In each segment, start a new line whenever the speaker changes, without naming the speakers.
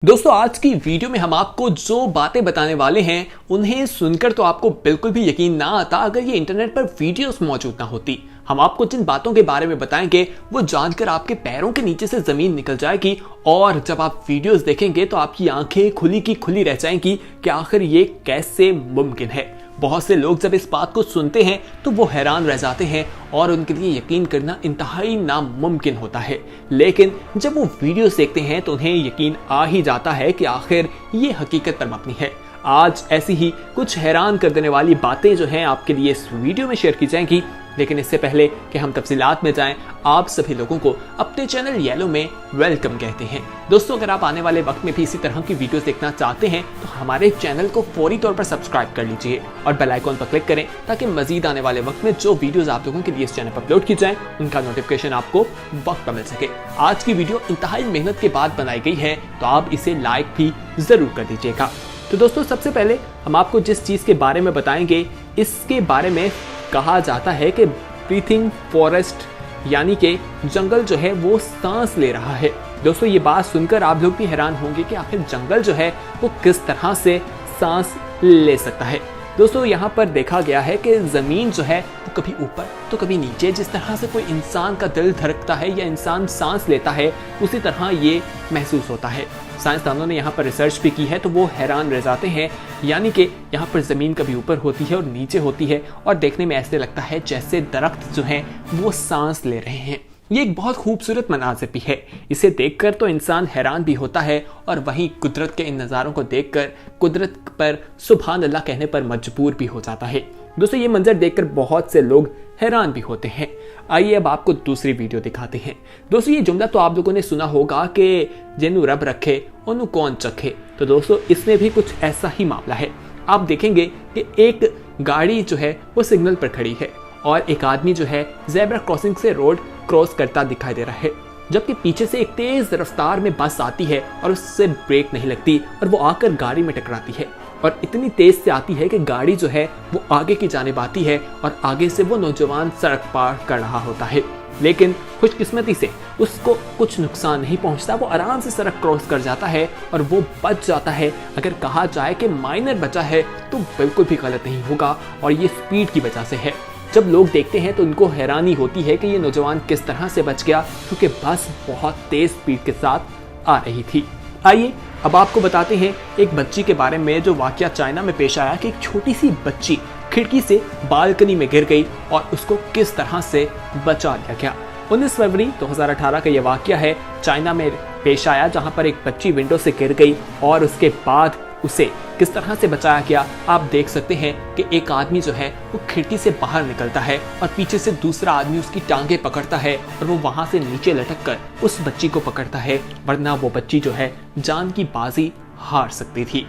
दोस्तों आज की वीडियो में हम आपको जो बातें बताने वाले हैं उन्हें सुनकर तो आपको बिल्कुल भी यकीन ना आता अगर ये इंटरनेट पर वीडियोस मौजूद ना होती। हम आपको जिन बातों के बारे में बताएंगे वो जानकर आपके पैरों के नीचे से जमीन निकल जाएगी और जब आप वीडियोस देखेंगे तो आपकी आंखें खुली की खुली रह जाएंगी कि आखिर ये कैसे मुमकिन है। बहुत से लोग जब इस बात को सुनते हैं तो वो हैरान रह जाते हैं और उनके लिए यकीन करना इंतहाई नामुमकिन होता है, लेकिन जब वो वीडियोस देखते हैं तो उन्हें यकीन आ ही जाता है कि आखिर ये हकीकत पर मबनी है। आज ऐसी ही कुछ हैरान कर देने वाली बातें जो हैं आपके लिए इस वीडियो में शेयर की जाएंगी, लेकिन इससे पहले कि हम तफसीलात में जाएं आप सभी लोगों को अपने चैनल येलो में वेलकम कहते हैं। दोस्तों अगर आप आने वाले वक्त में भी इसी तरह की वीडियोस देखना चाहते हैं तो हमारे चैनल को फौरी तौर पर सब्सक्राइब कर लीजिए और बेल आइकॉन पर क्लिक करें ताकि मजीद आने वाले वक्त में जो वीडियोस आप लोगों के लिए इस चैनल पर अपलोड की जाए उनका नोटिफिकेशन आपको वक्त पर मिल सके। आज की वीडियो इंतहाई मेहनत के बाद बनाई गई है तो आप इसे लाइक भी जरूर कर दीजिएगा। तो दोस्तों सबसे पहले हम आपको जिस चीज के बारे में बताएंगे इसके बारे में कहा जाता है कि ब्रीथिंग फॉरेस्ट यानी कि जंगल जो है वो सांस ले रहा है। दोस्तों ये बात सुनकर आप लोग भी हैरान होंगे कि आखिर जंगल जो है वो किस तरह से सांस ले सकता है। दोस्तों यहाँ पर देखा गया है कि जमीन जो है वो कभी ऊपर तो कभी नीचे, जिस तरह से कोई इंसान का दिल धड़कता है या इंसान सांस लेता है उसी तरह ये महसूस होता है। साइंसदानों ने यहाँ पर रिसर्च भी की है तो वो हैरान रह जाते हैं, यानी कि यहाँ पर ज़मीन कभी ऊपर होती है और नीचे होती है और देखने में ऐसे लगता है जैसे दरख्त जो हैं वो सांस ले रहे हैं। ये एक बहुत खूबसूरत मनाज़िर भी है, इसे देखकर तो इंसान हैरान भी होता है और वहीं कुदरत के इन नज़ारों को देखकर कुदरत पर सुभान अल्लाह कहने पर मजबूर भी हो जाता है। दोस्तों ये मंजर देखकर बहुत से लोग हैरान भी होते हैं। आइए अब आपको दूसरी वीडियो दिखाते हैं। दोस्तों ये जुमला तो आप लोगों ने सुना होगा कि जिन्हों रब रखे उन्हों कौन चखे। तो दोस्तों इसमें भी कुछ ऐसा ही मामला है। आप देखेंगे कि एक गाड़ी जो है वो सिग्नल पर खड़ी है और एक आदमी जो है ज़ेब्रा क्रॉसिंग से रोड क्रॉस करता दिखाई दे रहा है, जबकि पीछे से एक तेज रफ्तार में बस आती है और उससे ब्रेक नहीं लगती और वो आकर गाड़ी में टकराती है और इतनी तेज से आती है कि गाड़ी जो है वो आगे की जानिब आती है और आगे से वो नौजवान सड़क पार कर रहा होता है, लेकिन खुशकिस्मती से उसको कुछ नुकसान नहीं पहुंचता। वो आराम से सड़क क्रॉस कर जाता है और वो बच जाता है। अगर कहा जाए कि माइनर बचा है तो बिल्कुल भी गलत नहीं होगा और ये स्पीड की वजह से है। जब लोग देखते हैं तो उनको हैरानी होती है कि ये नौजवान किस तरह से बच गया, क्योंकि बस बहुत तेज स्पीड के साथ आ रही थी। आइए अब आपको बताते हैं एक बच्ची के बारे में जो वाकया चाइना में पेश आया कि एक छोटी सी बच्ची खिड़की से बालकनी में गिर गई और उसको किस तरह से बचा लिया गया। 19 फरवरी 2018 का यह वाकया है, चाइना में पेश आया, जहां पर एक बच्ची विंडो से गिर गई और उसके बाद उसे किस तरह से बचाया गया। आप देख सकते हैं कि एक आदमी जो है वो खिड़की से बाहर निकलता है और पीछे से दूसरा आदमी उसकी टांगे पकड़ता है और वो वहां से नीचे लटक कर उस बच्ची को पकड़ता है, वरना वो बच्ची जो है जान की बाजी हार सकती थी।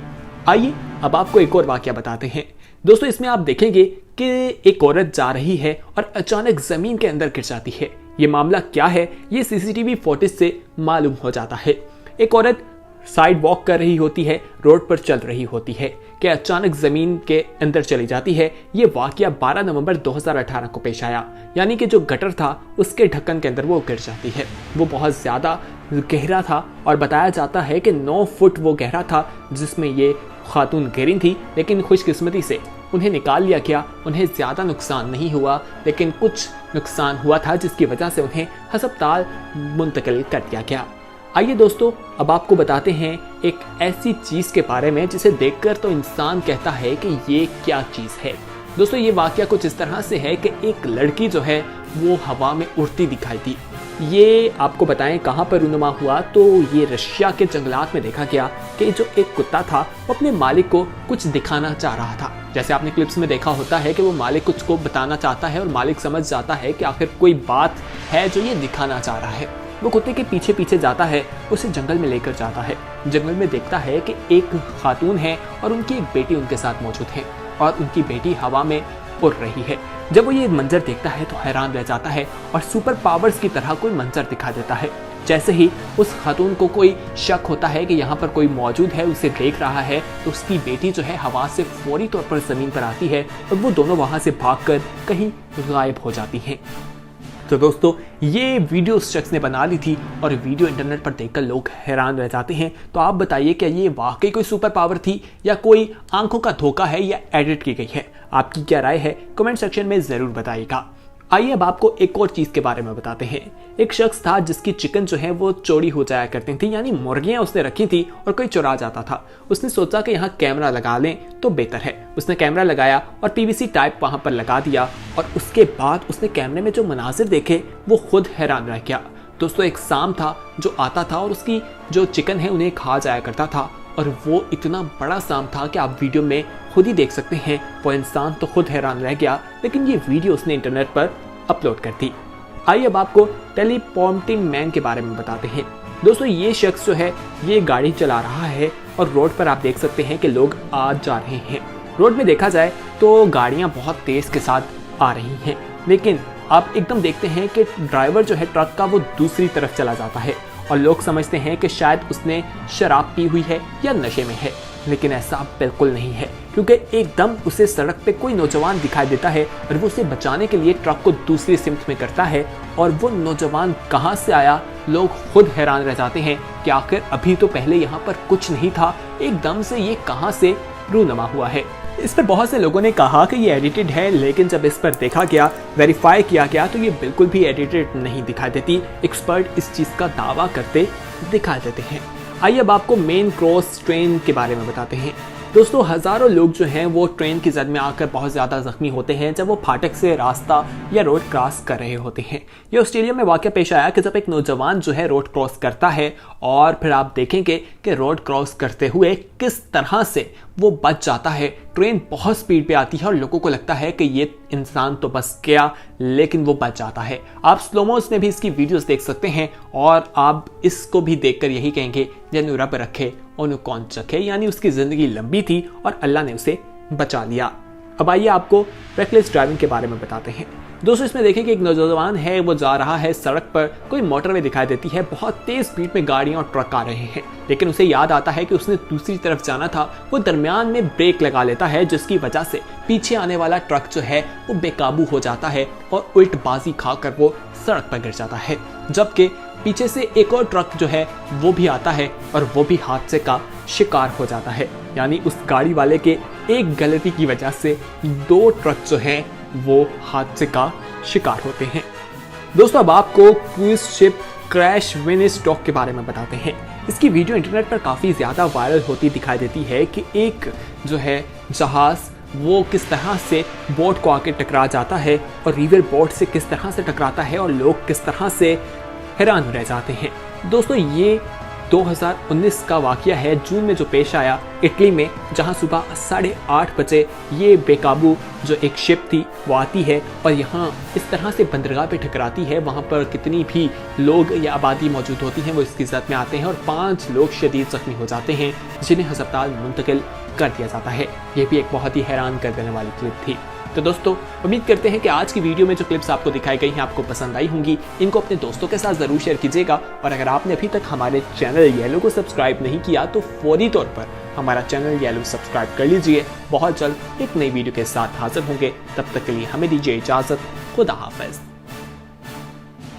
आइए अब आपको एक और वाकया बताते हैं। दोस्तों इसमें आप देखेंगे कि एक औरत जा रही है और अचानक जमीन के अंदर गिर जाती है। ये मामला क्या है ये सीसीटीवी फुटेज से मालूम हो जाता है। एक औरत साइड वॉक कर रही होती है, रोड पर चल रही होती है कि अचानक जमीन के अंदर चली जाती है। ये वाकया 12 नवंबर 2018 को पेश आया, यानी कि जो गटर था उसके ढक्कन के अंदर वो गिर जाती है। वो बहुत ज्यादा गहरा था और बताया जाता है कि 9 फुट वो गहरा था जिसमें ये खातून गिरी थी, लेकिन खुशकिस्मती से उन्हें निकाल लिया गया। उन्हें ज्यादा नुकसान नहीं हुआ, लेकिन कुछ नुकसान हुआ था जिसकी वजह से उन्हें अस्पताल मुंतकिल कर दिया गया। आइए दोस्तों अब आपको बताते हैं एक ऐसी चीज के बारे में जिसे देखकर तो इंसान कहता है कि ये क्या चीज है। दोस्तों ये वाकया कुछ इस तरह से है कि एक लड़की जो है वो हवा में उड़ती दिखाई दी। ये आपको बताएं कहाँ पर रूनुमा हुआ, तो ये रशिया के जंगलात में देखा गया कि जो एक कुत्ता था वो अपने मालिक को कुछ दिखाना चाह रहा था। जैसे आपने क्लिप्स में देखा होता है कि वो मालिक कुछ को बताना चाहता है और मालिक समझ जाता है कि आखिर कोई बात है जो ये दिखाना चाह रहा है। वो कुत्ते के पीछे पीछे जाता है, उसे जंगल में लेकर जाता है। जंगल में देखता है कि एक खातून है और उनकी एक बेटी उनके साथ मौजूद है और उनकी बेटी हवा में उड़ रही है। जब वो ये मंजर देखता है तो हैरान रह जाता है और सुपर पावर्स की तरह कोई मंजर दिखा देता है। जैसे ही उस खातून को कोई शक होता है कि यहाँ पर कोई मौजूद है, उसे देख रहा है, तो उसकी बेटी जो है हवा से फौरी तौर पर जमीन पर आती है और वो दोनों वहां से भागकर कहीं गायब हो जाती हैं। तो दोस्तों ये वीडियो उस शख्स ने बना ली थी और वीडियो इंटरनेट पर देखकर लोग हैरान रह जाते हैं। तो आप बताइए क्या ये वाकई कोई सुपर पावर थी या कोई आंखों का धोखा है या एडिट की गई है? आपकी क्या राय है कमेंट सेक्शन में जरूर बताइएगा। आइए अब आपको एक और चीज के बारे में बताते हैं। एक शख्स था जिसकी चिकन जो है वो चोरी हो जाया करती थी, यानी मुर्गियां उसने रखी थी और कोई चुरा जाता था। उसने सोचा कि यहाँ कैमरा लगा लें तो बेहतर है। उसने कैमरा लगाया और पीवीसी टाइप वहां पर लगा दिया और उसके बाद उसने कैमरे में जो मनाजिर देखे वो खुद हैरान रह गया। दोस्तों एक सांप था जो आता था और उसकी जो चिकन है उन्हें खा जाया करता था और वो इतना बड़ा सांप था कि आप वीडियो में खुद ही देख सकते हैं। वो इंसान तो खुद हैरान रह गया, लेकिन ये वीडियो उसने इंटरनेट पर अपलोड कर दी। आइए अब आपको टेलीप्रॉम्प्टिंग मैन के बारे में बताते हैं। दोस्तों ये शख्स जो है ये गाड़ी चला रहा है और रोड पर आप देख सकते हैं कि लोग आ जा रहे हैं। रोड में देखा जाए तो गाड़ियां बहुत तेज के साथ आ रही हैं, लेकिन आप एकदम देखते हैं कि ड्राइवर जो है ट्रक का वो दूसरी तरफ चला जाता है और लोग समझते हैं कि शायद उसने शराब पी हुई है या नशे में है, लेकिन ऐसा बिल्कुल नहीं है क्योंकि एकदम उसे सड़क पे कोई नौजवान दिखाई देता है और वो उसे बचाने के लिए ट्रक को दूसरी सिमत में करता है। और वो नौजवान कहां से आया, लोग खुद हैरान रह जाते हैं कि आखिर अभी तो पहले यहाँ पर कुछ नहीं था, एकदम से ये कहां से रूनमा हुआ है। इस पर बहुत से लोगों ने कहा कि ये एडिटेड है, लेकिन जब इस पर देखा गया, वेरीफाई किया गया तो ये बिल्कुल भी एडिटेड नहीं दिखाई देती। एक्सपर्ट इस चीज का दावा करते दिखाई देते हैं। आइए अब आपको मेन क्रॉस ट्रेन के बारे में बताते हैं। दोस्तों हजारों लोग जो हैं वो ट्रेन की जद में आकर बहुत ज़्यादा जख्मी होते हैं जब वो फाटक से रास्ता या रोड क्रॉस कर रहे होते हैं। ये ऑस्ट्रेलिया में वाक़या पेश आया कि जब एक नौजवान जो है रोड क्रॉस करता है और फिर आप देखेंगे कि रोड क्रॉस करते हुए किस तरह से वो बच जाता है। ट्रेन बहुत स्पीड पे आती है और लोगों को लगता है कि ये इंसान तो बस गया, लेकिन वो बच जाता है। आप स्लोमोस में भी इसकी वीडियोस देख सकते हैं और आप इसको भी देखकर यही कहेंगे जनु रब रखे और कौन चखे, यानी उसकी जिंदगी लंबी थी और अल्लाह ने उसे बचा लिया। अब आइए आपको रेकलेस ड्राइविंग के बारे में बताते हैं। दोस्तों इसमें देखें कि एक नौजवान है वो जा रहा है सड़क पर, कोई मोटरवे दिखाई देती है, बहुत तेज स्पीड में गाड़ियां और ट्रक आ रहे हैं, लेकिन उसे याद आता है कि उसने दूसरी तरफ जाना था। वो दरमियान में ब्रेक लगा लेता है जिसकी वजह से पीछे आने वाला ट्रक जो है वो बेकाबू हो जाता है और उल्टबाजी खाकर वो सड़क पर गिर जाता है। जबकि पीछे से एक और ट्रक जो है वो भी आता है और वो भी हादसे का शिकार हो जाता है। यानी उस गाड़ी वाले के एक गलती की वजह से दो ट्रक जो हैं वो हादसे का शिकार होते हैं। दोस्तों अब आपको क्रूज शिप क्रैश विनस्टॉक के बारे में बताते हैं। इसकी वीडियो इंटरनेट पर काफ़ी ज़्यादा वायरल होती दिखाई देती है कि एक जो है जहाज़ वो किस तरह से बोट को आके टकरा जाता है और रिवर बोट से किस तरह से टकराता है और लोग किस तरह से हैरान रह जाते हैं। दोस्तों ये 2019 का वाकया है, जून में जो पेश आया इटली में, जहां सुबह 8:30 बजे ये बेकाबू जो एक शिप थी वो आती है और यहाँ इस तरह से बंदरगाह पे टकराती है। वहाँ पर कितनी भी लोग या आबादी मौजूद होती हैं वो इसकी जद में आते हैं और 5 लोग शदीद जख्मी हो जाते हैं जिन्हें अस्पताल मुंतकिल कर दिया जाता है। ये भी एक बहुत ही हैरान कर देने वाली क्लिप थी। तो दोस्तों उम्मीद करते हैं कि आज की वीडियो में जो क्लिप्स आपको दिखाई गई हैं आपको पसंद आई होंगी। इनको अपने दोस्तों के साथ ज़रूर शेयर कीजिएगा और अगर आपने अभी तक हमारे चैनल येलो को सब्सक्राइब नहीं किया तो फौरी तौर पर हमारा चैनल येलो सब्सक्राइब कर लीजिए। बहुत जल्द एक नई वीडियो के साथ हाजिर होंगे, तब तक के लिए हमें दीजिए इजाज़त। खुदा हाफिज़।